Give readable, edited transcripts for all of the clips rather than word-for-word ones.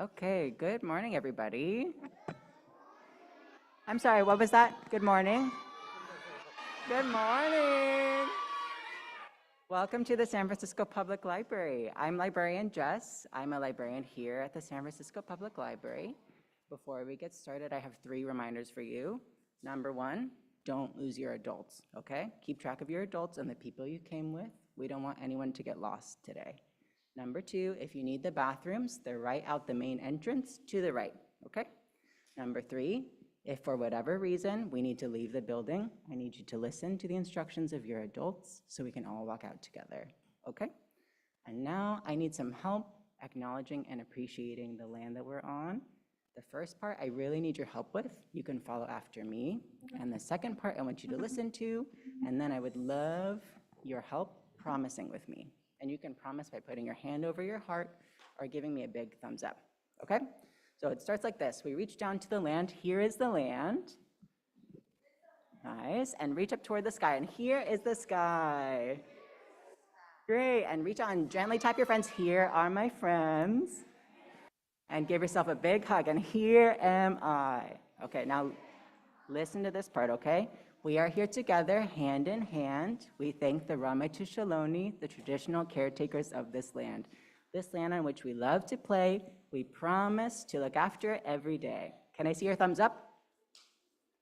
Okay, good morning, everybody. I'm sorry, what was that? Good morning. Good morning. Welcome to the San Francisco Public Library. I'm librarian Jess. I'm a librarian here at the San Francisco Public Library. Before we get started, I have 3 reminders for you. Number 1, don't lose your adults, okay? Keep track of your adults and the people you came with. We don't want anyone to get lost today. Number 2, if you need the bathrooms, they're right out the main entrance to the right, okay? Number 3, if for whatever reason we need to leave the building, I need you to listen to the instructions of your adults so we can all walk out together, okay? And now I need some help acknowledging and appreciating the land that we're on. The first part I really need your help with. You can follow after me. And the second part I want you to listen to, and then I would love your help promising with me. And you can promise by putting your hand over your heart or giving me a big thumbs up, okay? So it starts like this. We reach down to the land. Here is the land. Nice. And reach up toward the sky. And here is the sky. Great. And reach on, gently tap your friends. Here are my friends. And give yourself a big hug. And here am I. Okay, now listen to this part, okay? We are here together, hand in hand. We thank the Ramaytush, the traditional caretakers of this land on which we love to play. We promise to look after it every day. Can I see your thumbs up?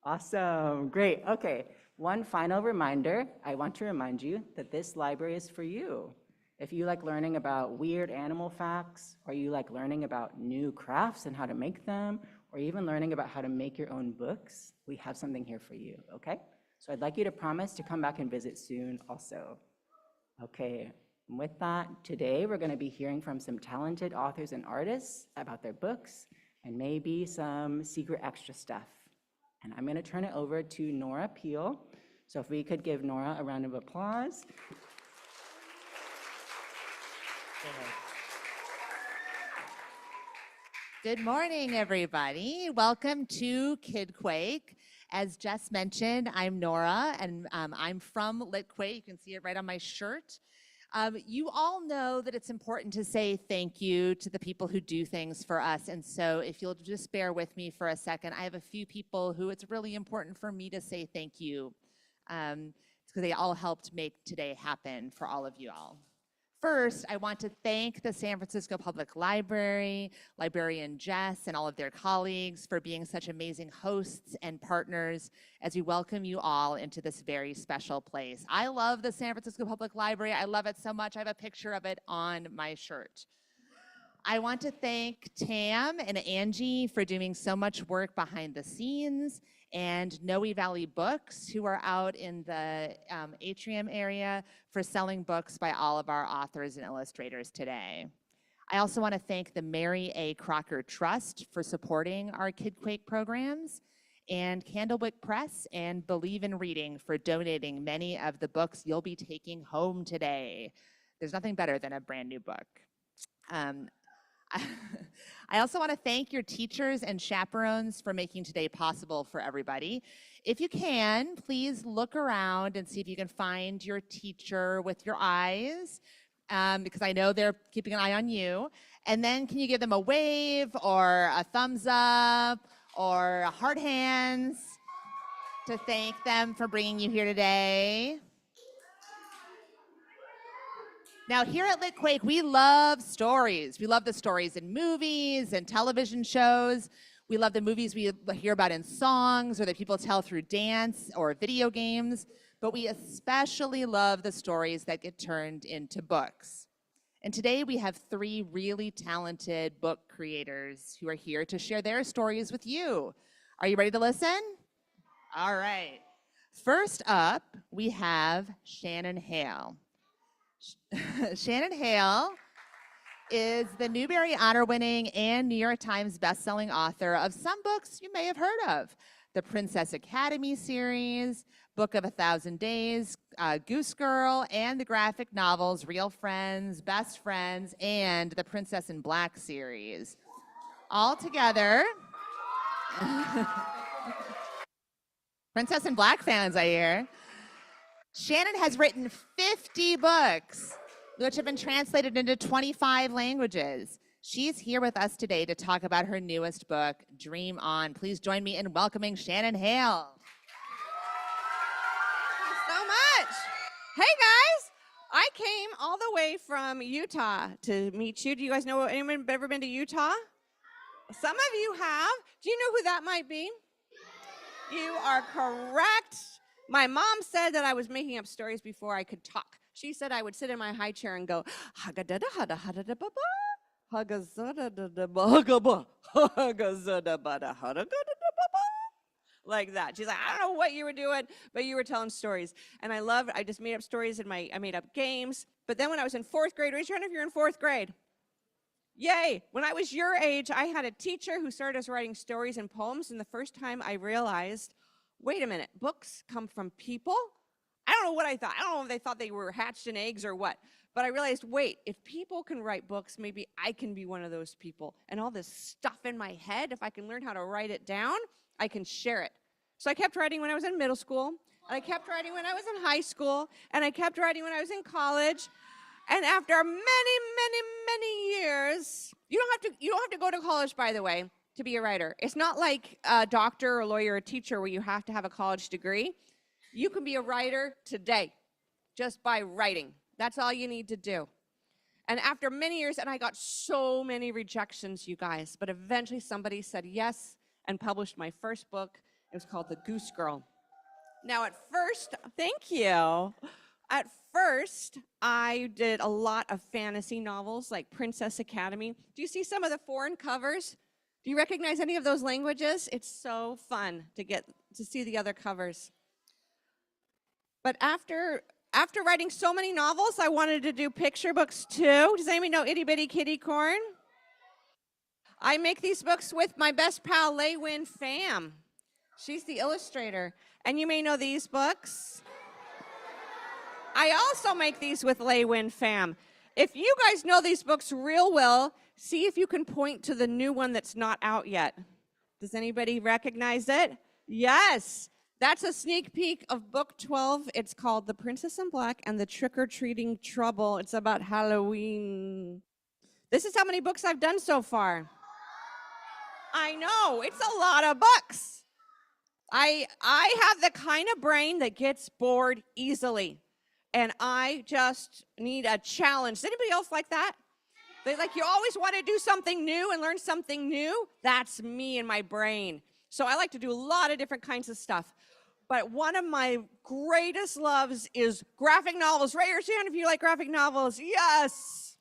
Awesome, great. Okay, one final reminder. I want to remind you that this library is for you. If you like learning about weird animal facts, or you like learning about new crafts and how to make them, or even learning about how to make your own books, we have something here for you, okay? So I'd like you to promise to come back and visit soon also. Okay, and with that, today we're gonna be hearing from some talented authors and artists about their books and maybe some secret extra stuff. And I'm gonna turn it over to Nora Peel. So if we could give Nora a round of applause. Good morning, everybody. Welcome to Kidquake. As Jess mentioned, I'm Nora, and I'm from Litquake. You can see it right on my shirt. You all know that it's important to say thank you to the people who do things for us. And so if you'll just bear with me for a second, I have a few people who it's really important for me to say thank you. It's because they all helped make today happen for all of you all. First, I want to thank the San Francisco Public Library, librarian Jess, and all of their colleagues for being such amazing hosts and partners as we welcome you all into this very special place. I love the San Francisco Public Library. I love it so much. I have a picture of it on my shirt. I want to thank Tam and Angie for doing so much work behind the scenes, and Noe Valley Books, who are out in the atrium area for selling books by all of our authors and illustrators today. I also want to thank the Mary A. Crocker Trust for supporting our Kidquake programs, and Candlewick Press and Believe in Reading for donating many of the books you'll be taking home today. There's nothing better than a brand new book. I also want to thank your teachers and chaperones for making today possible for everybody. If you can, please look around and see if you can find your teacher with your eyes, because I know they're keeping an eye on you. And then can you give them a wave or a thumbs up or a hard hands to thank them for bringing you here today? Now, here at Litquake, we love stories. We love the stories in movies and television shows. We love the movies we hear about in songs or that people tell through dance or video games. But we especially love the stories that get turned into books. And today we have 3 really talented book creators who are here to share their stories with you. Are you ready to listen? All right. First up, we have Shannon Hale. Shannon Hale is the Newbery Honor-winning and New York Times bestselling author of some books you may have heard of. The Princess Academy series, Book of 1,000 Days, Goose Girl, and the graphic novels Real Friends, Best Friends, and the Princess in Black series. All together, Princess in Black fans, I hear. Shannon has written 50 books, which have been translated into 25 languages. She's here with us today to talk about her newest book, Dream On. Please join me in welcoming Shannon Hale. Thank you so much. Hey guys, I came all the way from Utah to meet you. Do you guys know, anyone ever been to Utah? Some of you have. Do you know who that might be? You are correct. My mom said that I was making up stories before I could talk. She said I would sit in my high chair and go, hagadada hada hada da baba, hagazada da da bagaba, hagazada bada hada da da baba. Like that. She's like, I don't know what you were doing, but you were telling stories. And I just made up stories and I made up games. But then when I was in 4th grade, raise your hand if you're in 4th grade. Yay! When I was your age, I had a teacher who started us writing stories and poems, and the first time I realized, wait a minute, books come from people? I don't know what I thought. I don't know if they thought they were hatched in eggs or what, but I realized, wait, if people can write books, maybe I can be one of those people. And all this stuff in my head, if I can learn how to write it down, I can share it. So I kept writing when I was in middle school, and I kept writing when I was in high school, and I kept writing when I was in college. And after many, many, many years, you don't have to go to college, by the way, to be a writer. It's not like a doctor or a lawyer or a teacher where you have to have a college degree. You can be a writer today just by writing. That's all you need to do. And after many years, and I got so many rejections, you guys, but eventually somebody said yes and published my first book. It was called The Goose Girl. Now at first, thank you. At first, I did a lot of fantasy novels like Princess Academy. Do you see some of the foreign covers? Do you recognize any of those languages? It's so fun to see the other covers. But after writing so many novels, I wanted to do picture books too. Does anybody know Itty Bitty Kitty Corn? I make these books with my best pal, Laywin Pham. She's the illustrator. And you may know these books. I also make these with Laywin Pham. If you guys know these books real well, see if you can point to the new one that's not out yet. Does anybody recognize it? Yes. That's a sneak peek of book 12. It's called The Princess in Black and the Trick-or-Treating Trouble. It's about Halloween. This is how many books I've done so far. I know, it's a lot of books. I have the kind of brain that gets bored easily. And I just need a challenge. Does anybody else like that? You always want to do something new and learn something new? That's me and my brain. So I like to do a lot of different kinds of stuff. But one of my greatest loves is graphic novels. Raise your hand if you like graphic novels. Yes.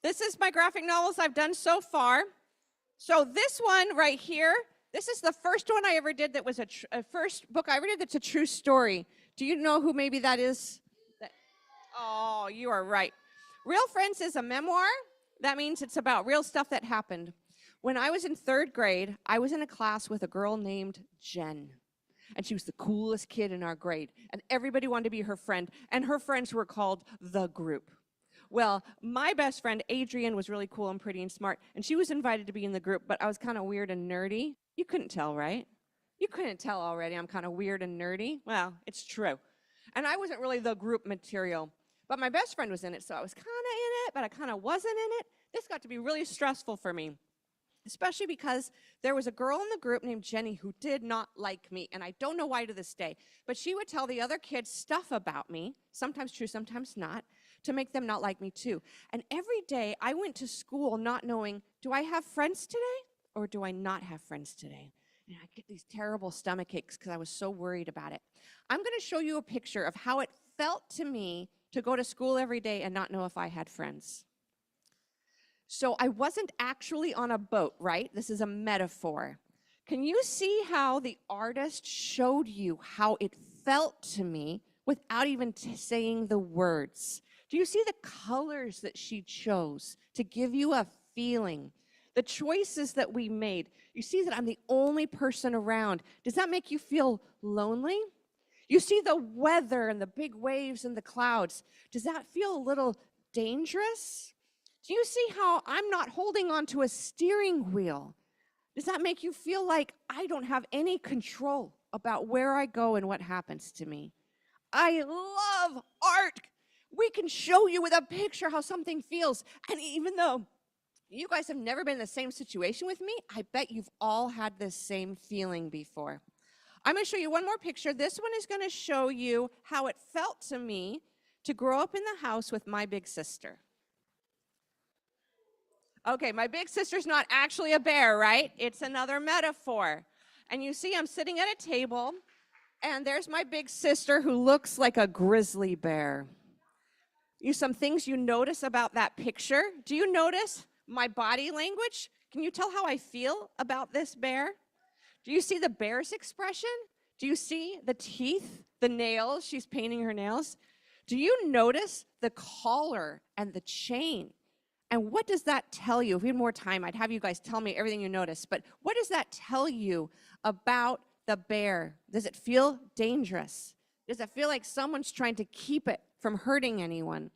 This is my graphic novels I've done so far. So this one right here, this is the first one I ever did that was a first book I ever did that's a true story. Do you know who maybe that is? Oh, you are right. Real Friends is a memoir. That means it's about real stuff that happened. When I was in 3rd grade, I was in a class with a girl named Jen. And she was the coolest kid in our grade. And everybody wanted to be her friend. And her friends were called The Group. Well, my best friend, Adrienne, was really cool and pretty and smart. And she was invited to be in the group, but I was kind of weird and nerdy. You couldn't tell, right? You couldn't tell already I'm kind of weird and nerdy. Well, it's true. And I wasn't really the group material. But my best friend was in it, so I was kind of in it, but I kind of wasn't in it. This got to be really stressful for me, especially because there was a girl in the group named Jenny who did not like me, and I don't know why to this day. But she would tell the other kids stuff about me, sometimes true, sometimes not, to make them not like me too. And every day I went to school not knowing, do I have friends today or do I not have friends today? And I get these terrible stomach aches because I was so worried about it. I'm going to show you a picture of how it felt to me to go to school every day and not know if I had friends. So I wasn't actually on a boat, right? This is a metaphor. Can you see how the artist showed you how it felt to me without even saying the words? Do you see the colors that she chose to give you a feeling? The choices that we made. You see that I'm the only person around. Does that make you feel lonely? You see the weather and the big waves and the clouds. Does that feel a little dangerous? Do you see how I'm not holding on to a steering wheel? Does that make you feel like I don't have any control about where I go and what happens to me? I love art. We can show you with a picture how something feels. And even though You guys have never been in the same situation with me. I bet you've all had this same feeling before. I'm going to show you one more picture. This one is going to show you how it felt to me to grow up in the house with my big sister. Okay, my big sister's not actually a bear, right? It's another metaphor. And you see I'm sitting at a table, and there's my big sister who looks like a grizzly bear. Some things you notice about that picture. Do you notice my body language? Can you tell how I feel about this bear? Do you see the bear's expression? Do you see the teeth, the nails? She's painting her nails. Do you notice the collar and the chain? And what does that tell you? If we had more time, I'd have you guys tell me everything you notice. But what does that tell you about the bear? Does it feel dangerous? Does it feel like someone's trying to keep it from hurting anyone?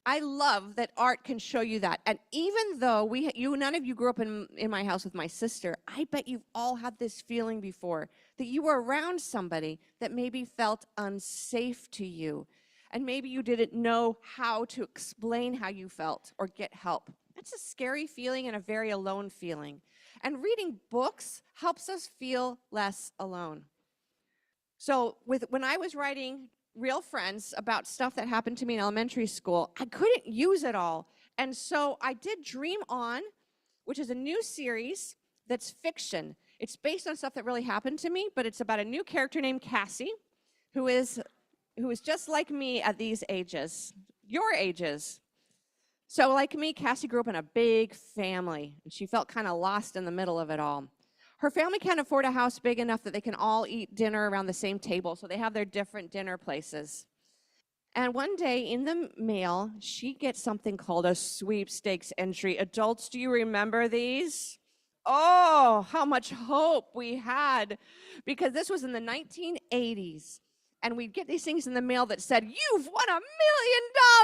I love that art can show you that. And even though none of you grew up in my house with my sister, I bet you've all had this feeling before, that you were around somebody that maybe felt unsafe to you. And maybe you didn't know how to explain how you felt or get help. That's a scary feeling and a very alone feeling. And reading books helps us feel less alone. So when I was writing real friends about stuff that happened to me in elementary school, I couldn't use it all. And so I did Dream On, which is a new series that's fiction. It's based on stuff that really happened to me, but it's about a new character named Cassie, who is just like me at these ages, your ages. So like me, Cassie grew up in a big family, and she felt kind of lost in the middle of it all. Her family can't afford a house big enough that they can all eat dinner around the same table, so they have their different dinner places. And one day in the mail, she gets something called a sweepstakes entry. Adults, do you remember these? Oh, how much hope we had, because this was in the 1980s. And we'd get these things in the mail that said, "You've won $1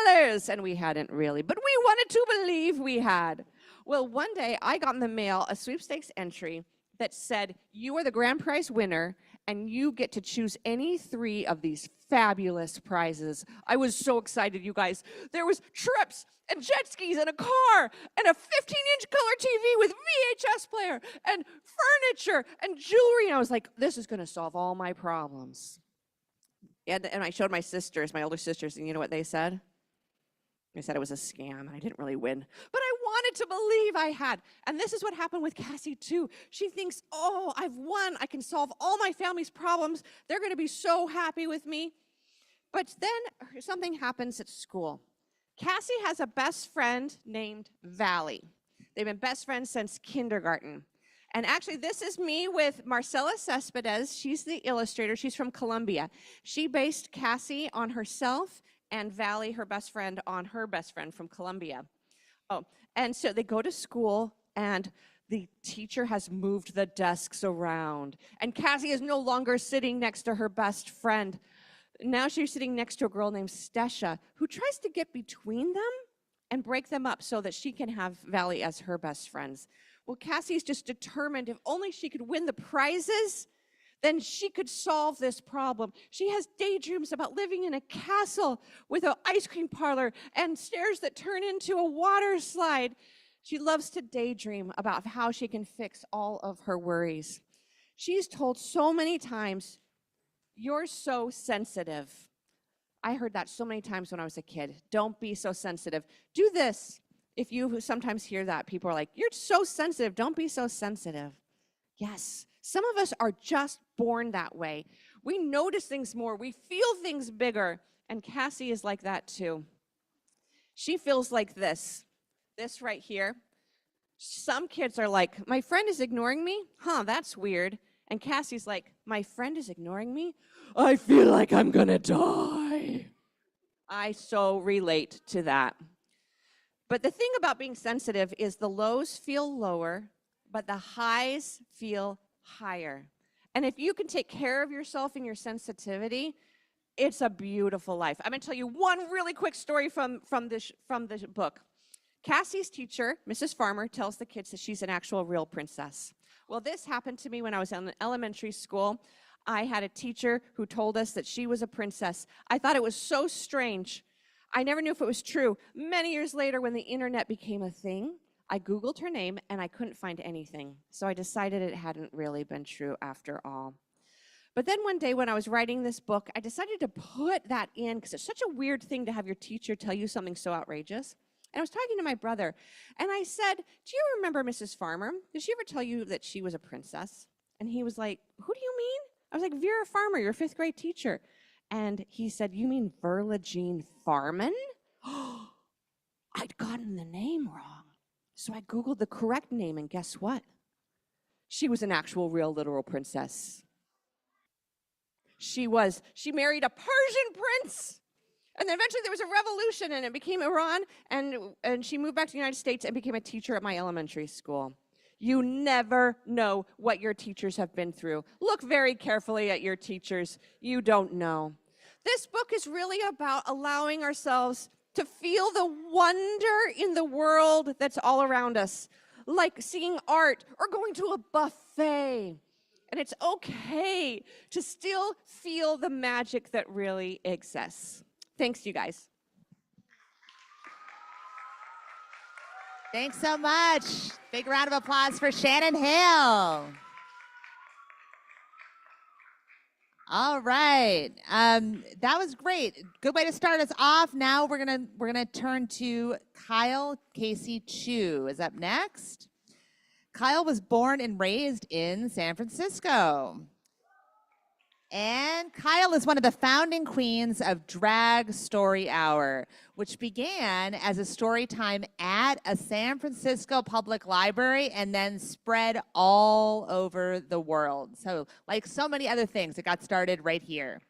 million!" And we hadn't really, but we wanted to believe we had. Well, one day I got in the mail a sweepstakes entry that said, "You are the grand prize winner, and you get to choose any 3 of these fabulous prizes." I was so excited, you guys. There was trips and jet skis and a car and a 15-inch color TV with VHS player and furniture and jewelry. And I was like, this is going to solve all my problems. And I showed my sisters, my older sisters, and you know what they said? They said it was a scam, and I didn't really win. But I wanted to believe I had. And this is what happened with Cassie, too. She thinks, oh, I've won. I can solve all my family's problems. They're going to be so happy with me. But then something happens at school. Cassie has a best friend named Valley. They've been best friends since kindergarten. And actually, this is me with Marcela Cespedes. She's the illustrator. She's from Colombia. She based Cassie on herself and Valley, her best friend, on her best friend from Colombia. Oh, and so they go to school, and the teacher has moved the desks around. And Cassie is no longer sitting next to her best friend. Now she's sitting next to a girl named Stesha, who tries to get between them and break them up so that she can have Valley as her best friends. Well, Cassie's just determined if only she could win the prizes, then she could solve this problem. She has daydreams about living in a castle with an ice cream parlor and stairs that turn into a water slide. She loves to daydream about how she can fix all of her worries. She's told so many times, "You're so sensitive." I heard that so many times when I was a kid. Don't be so sensitive. Do this. If you sometimes hear that, people are like, "You're so sensitive. Don't be so sensitive." Yes, some of us are just born that way. We notice things more. We feel things bigger. And Cassie is like that too. She feels like this right here. Some kids are like, "My friend is ignoring me? Huh, that's weird." And Cassie's like, "My friend is ignoring me? I feel like I'm gonna die." I so relate to that. But the thing about being sensitive is the lows feel lower, but the highs feel higher. And if you can take care of yourself and your sensitivity, it's a beautiful life. I'm going to tell you one really quick story from this book. Cassie's teacher, Mrs. Farmer, tells the kids that she's an actual real princess. Well, this happened to me when I was in elementary school. I had a teacher who told us that she was a princess. I thought it was so strange. I never knew if it was true. Many years later, when the internet became a thing, I Googled her name and I couldn't find anything. So I decided it hadn't really been true after all. But then one day when I was writing this book, I decided to put that in because it's such a weird thing to have your teacher tell you something so outrageous. And I was talking to my brother, and I said, "Do you remember Mrs. Farmer? Did she ever tell you that she was a princess?" And he was like, "Who do you mean?" I was like, "Vera Farmer, your 5th grade teacher." And he said, "You mean Verla Jean Farman?" I'd gotten the name wrong. So I Googled the correct name, and guess what? She was an actual, real, literal princess. She married a Persian prince. And then eventually there was a revolution, and it became Iran, and she moved back to the United States and became a teacher at my elementary school. You never know what your teachers have been through. Look very carefully at your teachers. You don't know. This book is really about allowing ourselves to feel the wonder in the world that's all around us, like seeing art or going to a buffet. And it's okay to still feel the magic that really exists. Thanks, you guys. Thanks so much. Big round of applause for Shannon Hale. All right, that was great. Good way to start us off. Now we're gonna turn to Kyle Casey Chu is up next. Kyle was born and raised in San Francisco. And Kyle is one of the founding queens of Drag Story Hour, which began as a story time at a San Francisco public library and then spread all over the world. So like so many other things, it got started right here.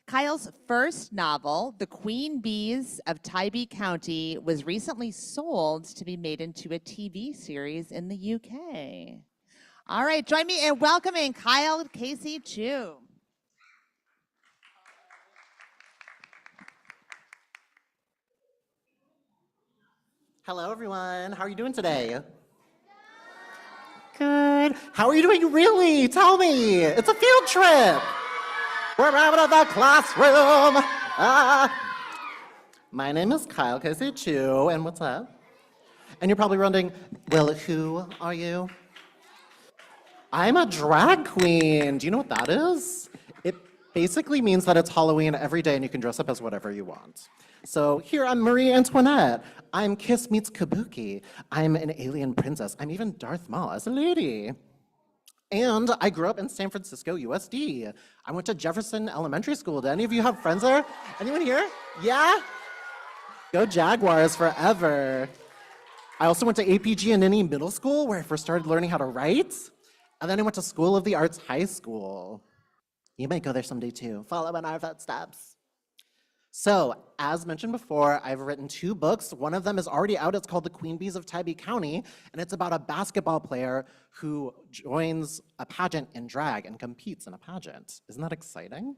Kyle's first novel, The Queen Bees of Tybee County, was recently sold to be made into a TV series in the UK. All right, join me in welcoming Kyle Casey Chu. Hello, everyone. How are you doing today? Good. How are you doing, really? Tell me. It's a field trip. We're out of the classroom. My name is Kyle Casey Chu, and what's up? And you're probably wondering, well, who are you? I'm a drag queen. Do you know what that is? It basically means that it's Halloween every day and you can dress up as whatever you want. So here I'm Marie Antoinette. I'm Kiss meets Kabuki. I'm an alien princess. I'm even Darth Maul as a lady. And I grew up in San Francisco, USD. I went to Jefferson Elementary School. Do any of you have friends there? Anyone here? Yeah? Go Jaguars forever. I also went to APG and NE Middle School where I first started learning how to write. And then I went to School of the Arts High School. You might go there someday too. Follow in our footsteps. So, as mentioned before, I've written 2 books. One of them is already out. It's called The Queen Bees of Tybee County, and it's about a basketball player who joins a pageant in drag and competes in a pageant. Isn't that exciting?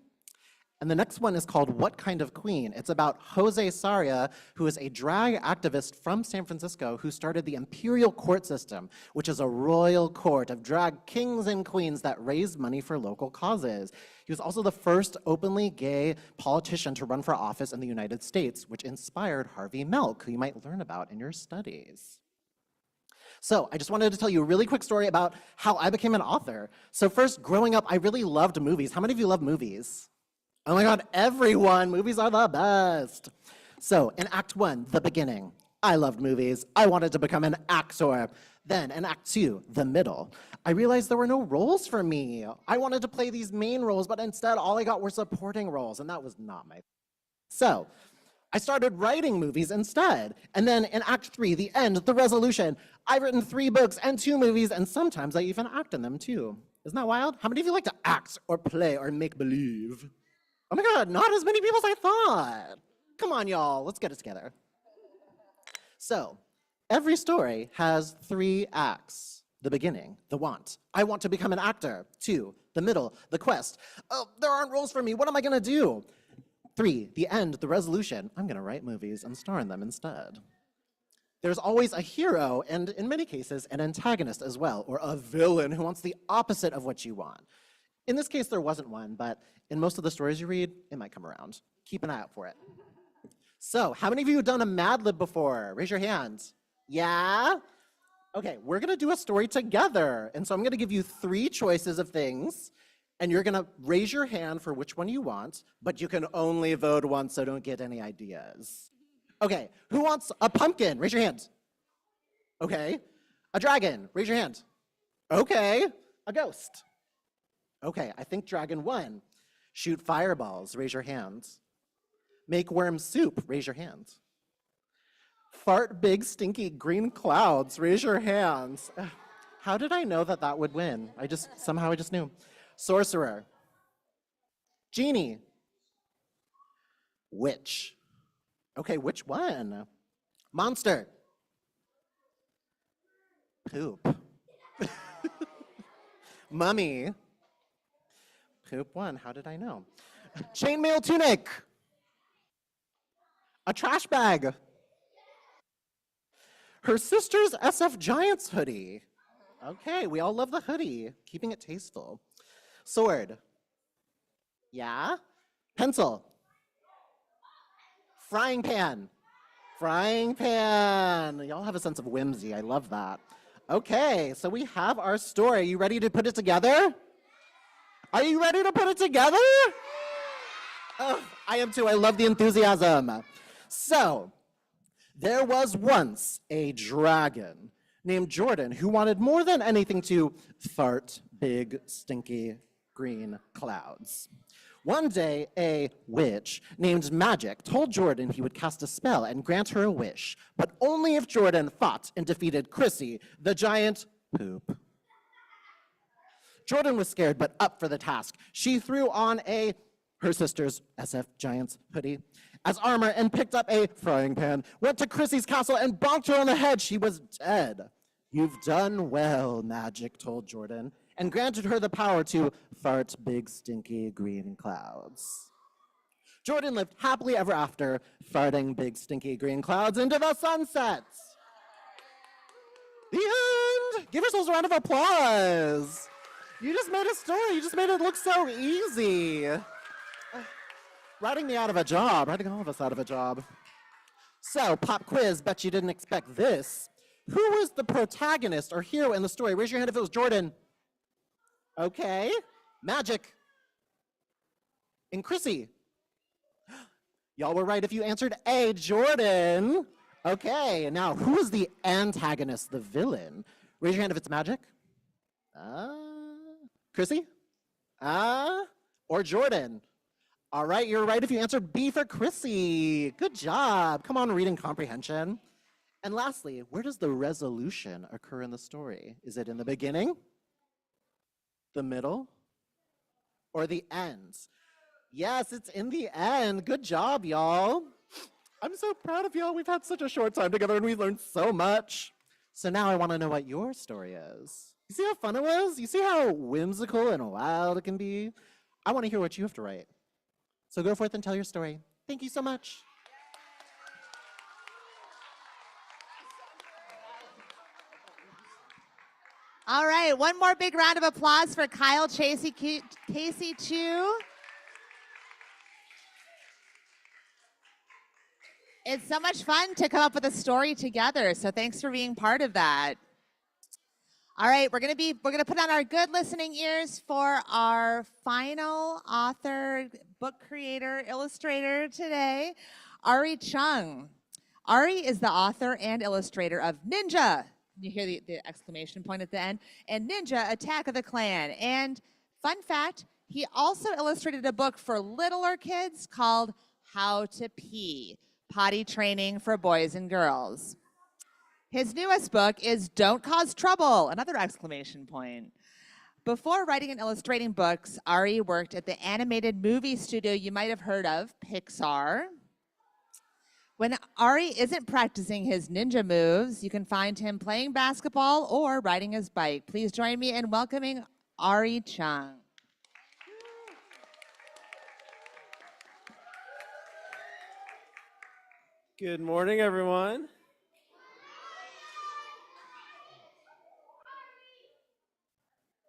And the next one is called What Kind of Queen? It's about Jose Saria, who is a drag activist from San Francisco who started the imperial court system, which is a royal court of drag kings and queens that raised money for local causes. He was also the first openly gay politician to run for office in the United States, which inspired Harvey Milk, who you might learn about in your studies. So I just wanted to tell you a really quick story about how I became an author. So first, growing up, I really loved movies. How many of you love movies? Oh my God, everyone, movies are the best. So in Act 1, the beginning, I loved movies. I wanted to become an actor. Then in Act 2, the middle, I realized there were no roles for me. I wanted to play these main roles, but instead all I got were supporting roles, and that was not my. So I started writing movies instead. And then in Act 3, the end, the resolution, I've written 3 books and 2 movies, and sometimes I even act in them too. Isn't that wild? How many of you like to act or play or make believe? Oh my God, not as many people as I thought. Come on, y'all, let's get it together. So, every story has 3 acts. The beginning, the want. I want to become an actor. 2, the middle, the quest. Oh, there aren't roles for me, what am I gonna do? 3, the end, the resolution. I'm gonna write movies and star in them instead. There's always a hero, and in many cases, an antagonist as well, or a villain who wants the opposite of what you want. In this case, there wasn't one, but in most of the stories you read, it might come around. Keep an eye out for it. So, how many of you have done a Mad Lib before? Raise your hand. Yeah? Okay, we're gonna do a story together. And so I'm gonna give you 3 choices of things, and you're gonna raise your hand for which one you want, but you can only vote once, so don't get any ideas. Okay, who wants a pumpkin? Raise your hand. Okay. A dragon? Raise your hand. Okay. A ghost? Okay, I think dragon won. Shoot fireballs? Raise your hand. Make worm soup? Raise your hand. Fart big stinky green clouds? Raise your hands. How did I know that that would win? Somehow I just knew. Sorcerer. Genie. Witch. Okay, which one? Monster. Poop. Mummy. Poop won. How did I know? Chainmail tunic. A trash bag. Her sister's SF Giants hoodie. Okay, we all love the hoodie. Keeping it tasteful. Sword. Yeah? Pencil. Frying pan. Frying pan. Y'all have a sense of whimsy. I love that. Okay, so we have our story. You ready to put it together? Are you ready to put it together? Oh, I am too. I love the enthusiasm. So, there was once a dragon named Jordan who wanted more than anything to fart big, stinky, green clouds. One day, a witch named Magic told Jordan he would cast a spell and grant her a wish, but only if Jordan fought and defeated Chrissy, the giant poop. Jordan was scared, but up for the task. She threw on her sister's SF Giants hoodie as armor and picked up a frying pan, went to Chrissy's castle and bonked her on the head. She was dead. You've done well, Magic told Jordan, and granted her the power to fart big, stinky, green clouds. Jordan lived happily ever after, farting big, stinky, green clouds into the sunsets. The end! Give yourselves a round of applause. You just made a story. You just made it look so easy. Writing me out of a job, writing all of us out of a job. So, pop quiz, bet you didn't expect this. Who was the protagonist or hero in the story? Raise your hand if it was Jordan. Okay. Magic. And Chrissy. Y'all were right if you answered A, Jordan. Okay, now who is the antagonist, the villain? Raise your hand if it's Magic. Chrissy? Or Jordan? All right, you're right if you answered B for Chrissy. Good job. Come on, reading comprehension. And lastly, where does the resolution occur in the story? Is it in the beginning, the middle, or the end? Yes, it's in the end. Good job, y'all. I'm so proud of y'all. We've had such a short time together and we learned so much. So now I want to know what your story is. You see how fun it was? You see how whimsical and wild it can be? I want to hear what you have to write. So go forth and tell your story. Thank you so much. All right, one more big round of applause for Kyle, Casey, Chu. It's so much fun to come up with a story together, so thanks for being part of that. All right, we're gonna put on our good listening ears for our final author, book creator, illustrator today, Arree Chung. Arree is the author and illustrator of Ninja. You hear the exclamation point at the end, and Ninja Attack of the Clan. And fun fact, he also illustrated a book for littler kids called How to Pee, Potty Training for Boys and Girls. His newest book is Don't Cause Trouble, another exclamation point. Before writing and illustrating books, Arree worked at the animated movie studio you might have heard of, Pixar. When Arree isn't practicing his ninja moves, you can find him playing basketball or riding his bike. Please join me in welcoming Arree Chung. Good morning, everyone.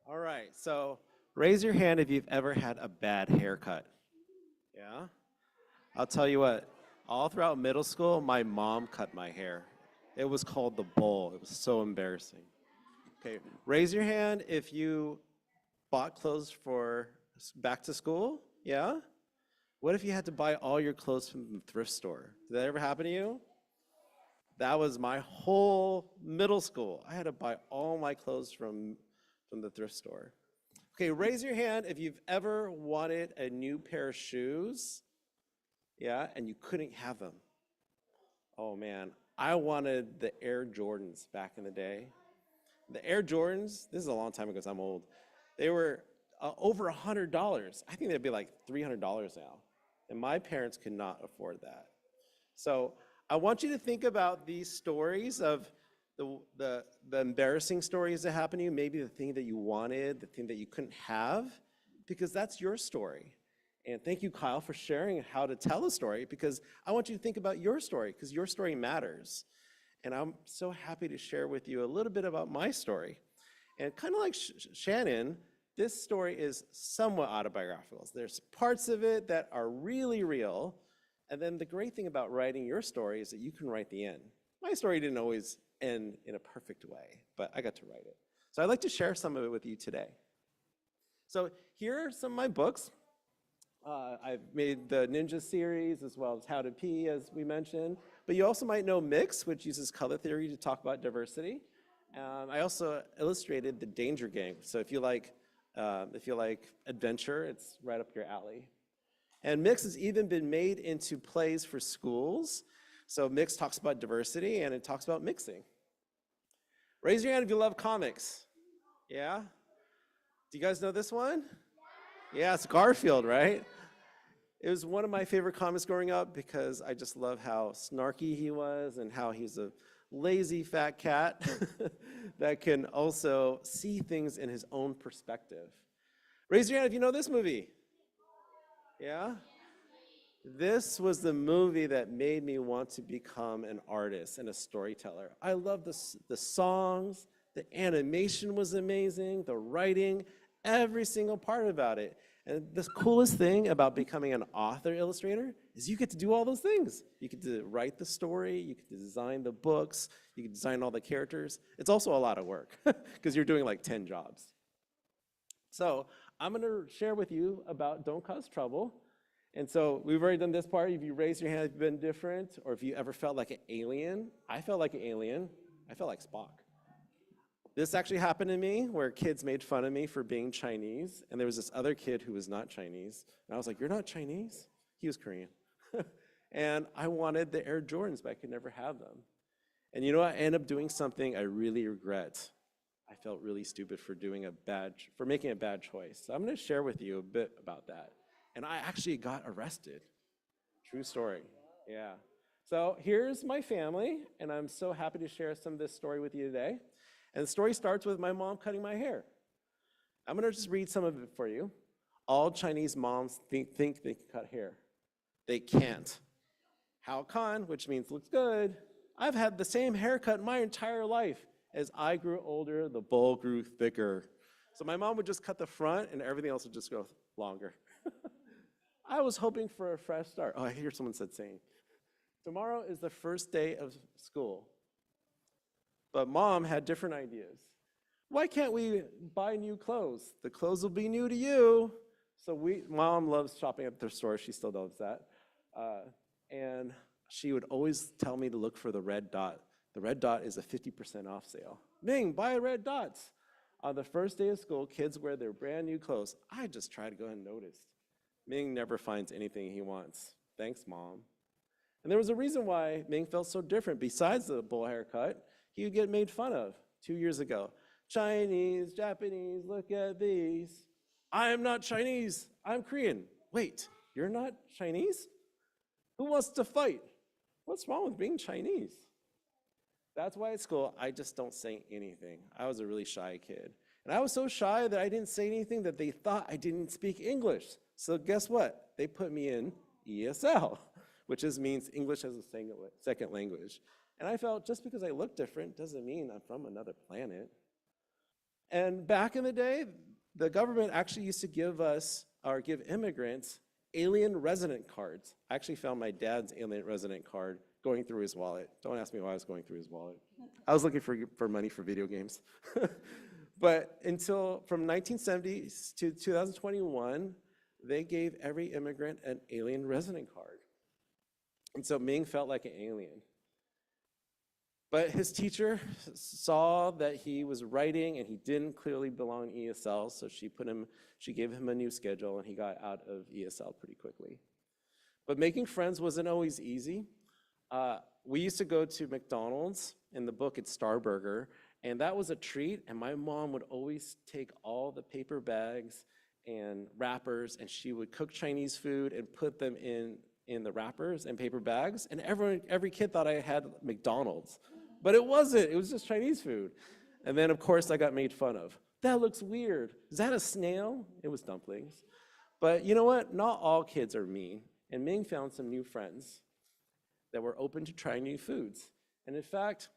All right, so raise your hand if you've ever had a bad haircut. Yeah? I'll tell you what, All throughout middle school, my mom cut my hair. It was called the bowl. It was so embarrassing. Okay, raise your hand if you bought clothes for back to school. Yeah? What if you had to buy all your clothes from the thrift store? Did that ever happen to you? That was my whole middle school. I had to buy all my clothes from the thrift store. Okay, raise your hand if you've ever wanted a new pair of shoes, yeah, and you couldn't have them. Oh man, I wanted the Air Jordans back in the day. The Air Jordans, this is a long time ago because I'm old, they were over $100. I think they'd be like $300 now. And my parents could not afford that. So I want you to think about these stories of the embarrassing stories that happened to you, maybe the thing that you wanted, the thing that you couldn't have, because that's your story. And thank you, Kyle, for sharing how to tell a story, because I want you to think about your story, because your story matters. And I'm so happy to share with you a little bit about my story. And kind of like Shannon, this story is somewhat autobiographical. There's parts of it that are really real. And then the great thing about writing your story is that you can write the end. My story didn't always end in a perfect way, but I got to write it. So I'd like to share some of it with you today. So here are some of my books. I've made the Ninja series as well as How to Pee, as we mentioned. But you also might know Mix, which uses color theory to talk about diversity. I also illustrated The Danger Game. So if you like adventure, it's right up your alley. And Mix has even been made into plays for schools. So Mix talks about diversity and it talks about mixing. Raise your hand if you love comics. Yeah? Do you guys know this one? Yeah, it's Garfield, right? It was one of my favorite comics growing up because I just love how snarky he was and how he's a lazy fat cat that can also see things in his own perspective. Raise your hand if you know this movie. Yeah? This was the movie that made me want to become an artist and a storyteller. I love the songs, the animation was amazing, the writing, every single part about it. And the coolest thing about becoming an author illustrator is you get to do all those things. You get to write the story, you get to design the books, you can design all the characters. It's also a lot of work because you're doing like 10 jobs. So I'm gonna share with you about Don't Cause Trouble. And so we've already done this part. If you raise your hand if you've been different, or if you ever felt like an alien. I felt like an alien. I felt like Spock. This actually happened to me where kids made fun of me for being Chinese, and there was this other kid who was not Chinese. And I was like, "You're not Chinese?" He was Korean. And I wanted the Air Jordans, but I could never have them. And you know what? I ended up doing something I really regret. I felt really stupid for making a bad choice. So I'm gonna share with you a bit about that. And I actually got arrested. True story, yeah. So here's my family, and I'm so happy to share some of this story with you today. And the story starts with my mom cutting my hair. I'm gonna just read some of it for you. All Chinese moms think they can cut hair. They can't. How con, which means looks good. I've had the same haircut my entire life. As I grew older, the bowl grew thicker. So my mom would just cut the front and everything else would just go longer. I was hoping for a fresh start. Oh, I hear someone said same. Tomorrow is the first day of school. But mom had different ideas. Why can't we buy new clothes? The clothes will be new to you. So mom loves shopping at the store. She still does that. And she would always tell me to look for the red dot. The red dot is a 50% off sale. Ming, buy red dots. On the first day of school, kids wear their brand new clothes. I just try to go and notice. Ming never finds anything he wants. Thanks, Mom. And there was a reason why Ming felt so different. Besides the bowl haircut, he would get made fun of 2 years ago. Chinese, Japanese, look at these. I am not Chinese, I'm Korean. Wait, you're not Chinese? Who wants to fight? What's wrong with being Chinese? That's why at school, I just don't say anything. I was a really shy kid. And I was so shy that I didn't say anything that they thought I didn't speak English. So guess what? They put me in ESL, which means English as a second language. And I felt just because I look different doesn't mean I'm from another planet. And back in the day, the government actually used to give immigrants alien resident cards. I actually found my dad's alien resident card going through his wallet. Don't ask me why I was going through his wallet. I was looking for money for video games. But until from 1970 to 2021, they gave every immigrant an alien resident card. And so Ming felt like an alien. But his teacher saw that he was writing and he didn't clearly belong in ESL, so she gave him a new schedule and he got out of ESL pretty quickly. But making friends wasn't always easy. We used to go to McDonald's. In the book, it's Starburger, and that was a treat, and my mom would always take all the paper bags and wrappers, and she would cook Chinese food and put them in the wrappers and paper bags, and every kid thought I had McDonald's. But it wasn't, it was just Chinese food. And then, of course, I got made fun of. That looks weird. Is that a snail? It was dumplings. But you know what? Not all kids are mean. And Ming found some new friends that were open to trying new foods. And in fact,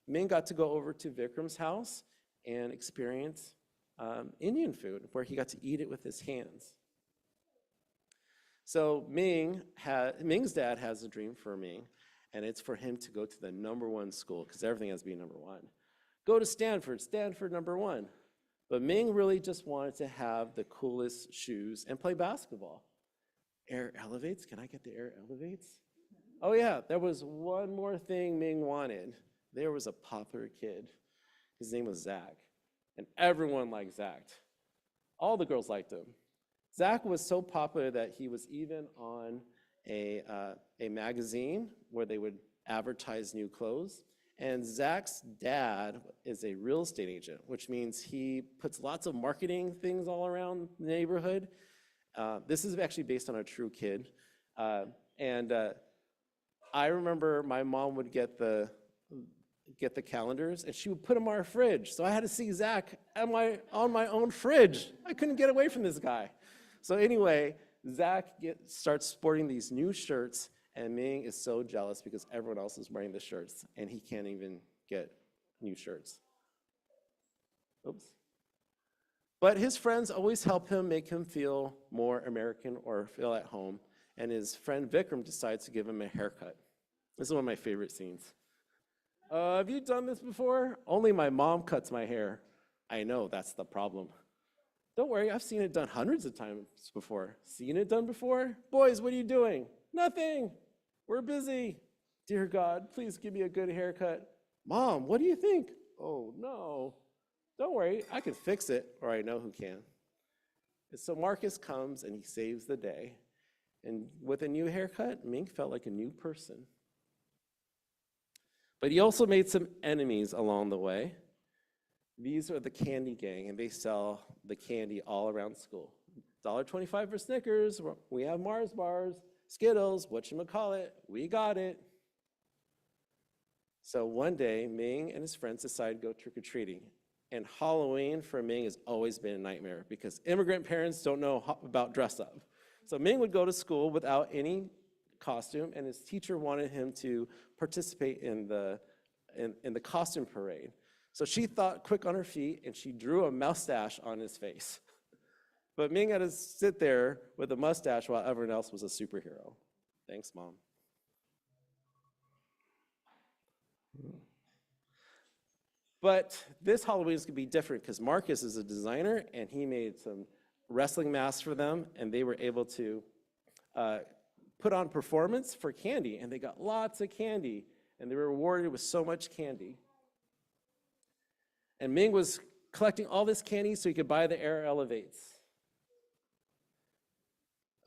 Ming got to go over to Vikram's house and experience Indian food, where he got to eat it with his hands. So Ming's dad has a dream for Ming, and it's for him to go to the #1 school, because everything has to be #1. Go to Stanford, Stanford #1. But Ming really just wanted to have the coolest shoes and play basketball. Air elevates? Can I get the air elevates? Oh yeah, there was one more thing Ming wanted. There was a popular kid. His name was Zach, and everyone liked Zach. All the girls liked him. Zach was so popular that he was even on a magazine where they would advertise new clothes. And Zach's dad is a real estate agent, which means he puts lots of marketing things all around the neighborhood. This is actually based on a true kid. I remember my mom would get the calendars, and she would put them on our fridge. So I had to see Zach on my own fridge. I couldn't get away from this guy. So anyway, Zach starts sporting these new shirts, and Ming is so jealous because everyone else is wearing the shirts, and he can't even get new shirts. Oops. But his friends always help him, make him feel more American or feel at home, and his friend Vikram decides to give him a haircut. This is one of my favorite scenes. Have you done this before? Only my mom cuts my hair. I know, that's the problem. Don't worry, I've seen it done hundreds of times before. Seen it done before? Boys, what are you doing? Nothing. We're busy. Dear God, please give me a good haircut. Mom, what do you think? Oh, no. Don't worry, I can fix it, or I know who can. And so Marcus comes and he saves the day. And with a new haircut, Ming felt like a new person. But he also made some enemies along the way. These are the candy gang, and they sell the candy all around school. $1.25 for Snickers, we have Mars bars, Skittles, whatchamacallit, we got it. So one day, Ming and his friends decide to go trick-or-treating. And Halloween for Ming has always been a nightmare because immigrant parents don't know about dress up. So Ming would go to school without any costume, and his teacher wanted him to participate in the costume parade. So she thought quick on her feet, and she drew a mustache on his face. But Ming had to sit there with a mustache while everyone else was a superhero. Thanks, Mom. But this Halloween is going to be different because Marcus is a designer, and he made some wrestling masks for them, and they were able to put on performance for candy, and they got lots of candy, and they were rewarded with so much candy. And Ming was collecting all this candy so he could buy the air elevates.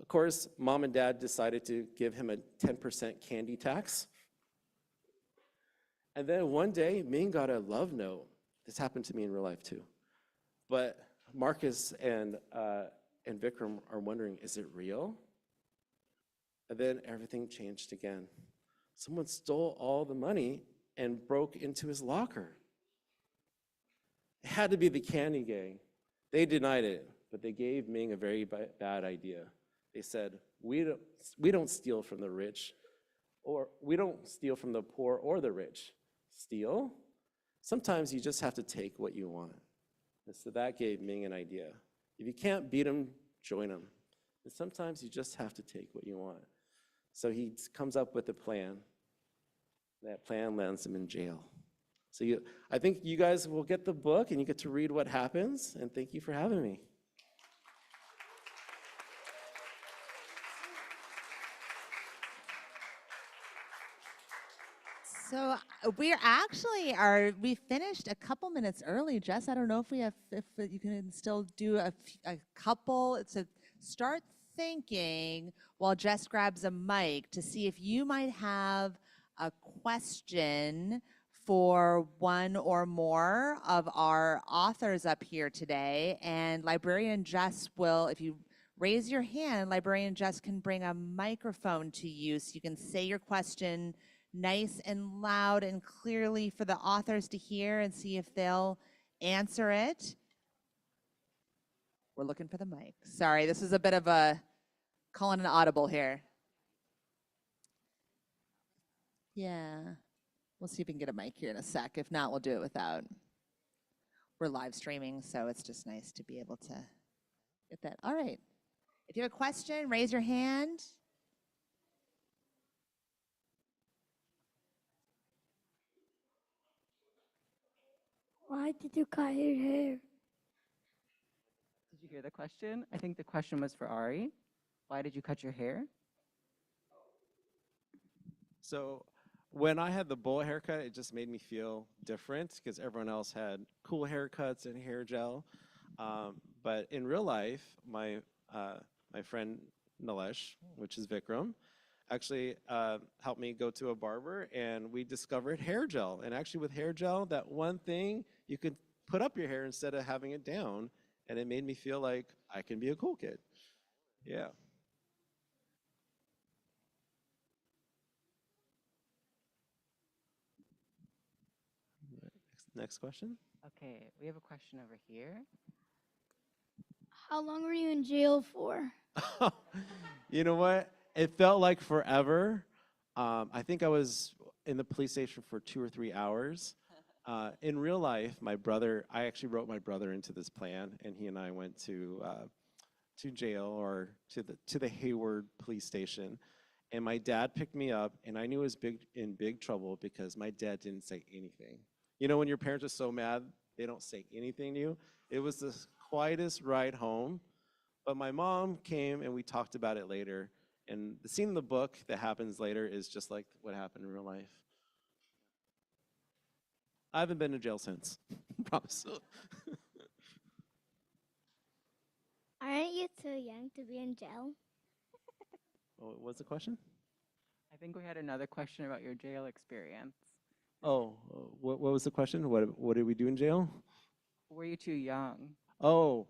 Of course, Mom and Dad decided to give him a 10% candy tax. And then one day, Ming got a love note. This happened to me in real life too. But Marcus and Vikram are wondering, is it real? And then everything changed again. Someone stole all the money and broke into his locker. It had to be the candy gang. They denied it, but they gave Ming a very bad idea. They said, we don't steal from the rich, or we don't steal from the poor or the rich. Steal? Sometimes you just have to take what you want. And so that gave Ming an idea. If you can't beat them, join them. And sometimes you just have to take what you want. So he comes up with a plan. That plan lands him in jail. So I think you guys will get the book and you get to read what happens. And thank you for having me. So we finished a couple minutes early. Jess, I don't know if you can still do a couple. Start thinking while Jess grabs a mic to see if you might have a question for one or more of our authors up here today. And librarian Jess will, if you raise your hand, librarian Jess can bring a microphone to you so you can say your question nice and loud and clearly for the authors to hear and see if they'll answer it. We're looking for the mic. Sorry, this is a bit of a calling an audible here. Yeah, we'll see if we can get a mic here in a sec. If not, we'll do it without. We're live streaming, so it's just nice to be able to get that. All right. If you have a question, raise your hand. Why did you cut your hair? Did you hear the question? I think the question was for Arree. Why did you cut your hair? So when I had the bowl haircut, it just made me feel different because everyone else had cool haircuts and hair gel. But in real life, my friend Nilesh, which is Vikram, actually helped me go to a barber, and we discovered hair gel. And actually with hair gel, that one thing, you could put up your hair instead of having it down, and it made me feel like I can be a cool kid. Yeah. Next question. Okay, we have a question over here. How long were you in jail for? You know what? It felt like forever. I think I was in the police station for 2 or 3 hours. In real life, I actually wrote my brother into this plan, and he and I went to jail or to the Hayward police station. And my dad picked me up, and I knew I was in big trouble because my dad didn't say anything. You know, when your parents are so mad, they don't say anything to you. It was the quietest ride home. But my mom came, and we talked about it later. And the scene in the book that happens later is just like what happened in real life. I haven't been to jail since. Promise. Aren't you too young to be in jail? What was the question? I think we had another question about your jail experience. Oh, what was the question? What did we do in jail? Were you too young? Oh,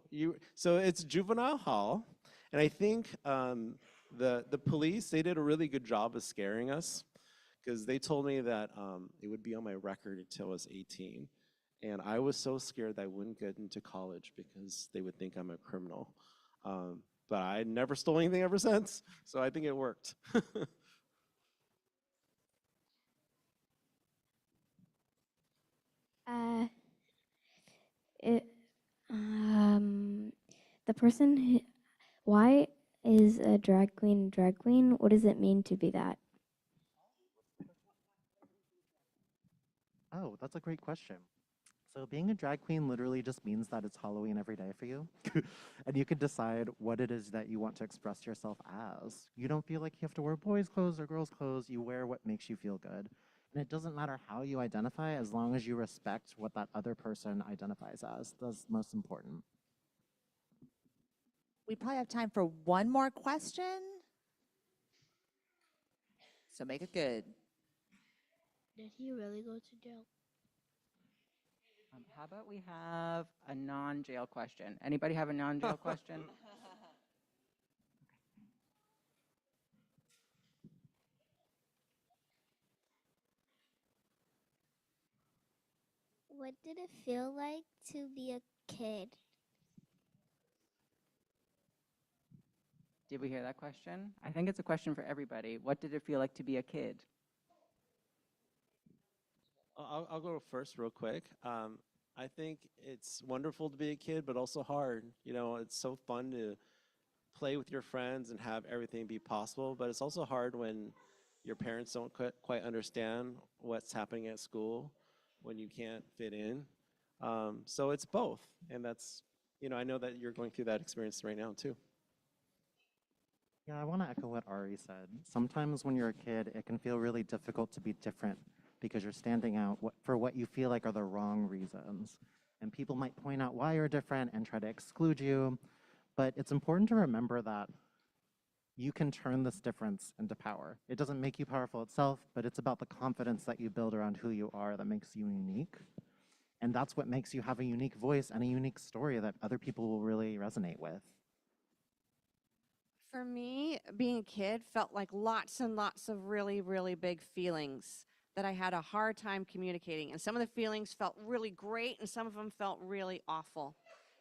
so it's juvenile hall, and I think the police, they did a really good job of scaring us because they told me that it would be on my record until I was 18, and I was so scared that I wouldn't get into college because they would think I'm a criminal. But I never stole anything ever since, so I think it worked. It, the person why is a drag queen? What does it mean to be that? Oh, that's a great question. So being a drag queen literally just means that it's Halloween every day for you. And you can decide what it is that you want to express yourself as. You don't feel like you have to wear boys' clothes or girls' clothes. You wear what makes you feel good. And it doesn't matter how you identify as long as you respect what that other person identifies as. That's most important. We probably have time for one more question. So make it good. Did he really go to jail? How about we have a non-jail question? Anybody have a non-jail question? What did it feel like to be a kid? Did we hear that question? I think it's a question for everybody. What did it feel like to be a kid? I'll go first real quick. I think it's wonderful to be a kid, but also hard. You know, it's so fun to play with your friends and have everything be possible, but it's also hard when your parents don't quite understand what's happening at school when you can't fit in. So it's both, and that's, I know that you're going through that experience right now too. Yeah, I want to echo what Ari said. Sometimes when you're a kid, it can feel really difficult to be different because you're standing out for what you feel like are the wrong reasons. And people might point out why you're different and try to exclude you. But it's important to remember that you can turn this difference into power. It doesn't make you powerful itself, but it's about the confidence that you build around who you are that makes you unique. And that's what makes you have a unique voice and a unique story that other people will really resonate with. For me, being a kid felt like lots and lots of really, really big feelings that I had a hard time communicating. And some of the feelings felt really great, and some of them felt really awful.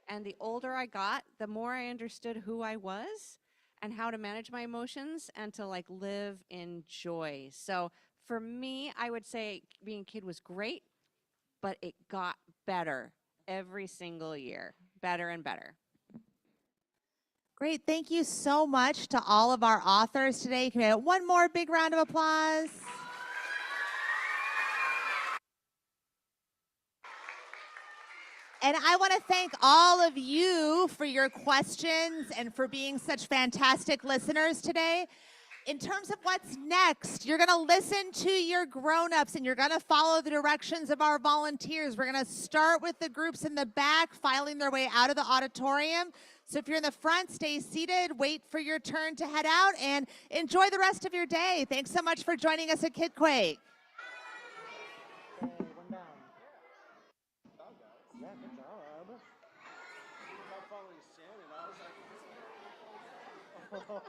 And the older I got, the more I understood who I was and how to manage my emotions and to like live in joy. So for me, I would say being a kid was great, but it got better every single year, better and better. Great. Thank you so much to all of our authors today. Can we have one more big round of applause? And I want to thank all of you for your questions and for being such fantastic listeners today. In terms of what's next, you're going to listen to your grown-ups and you're going to follow the directions of our volunteers. We're going to start with the groups in the back filing their way out of the auditorium. So if you're in the front, stay seated, wait for your turn to head out, and enjoy the rest of your day. Thanks so much for joining us at Kidquake. One down. Yeah, good job. I'm following Shannon. I was like,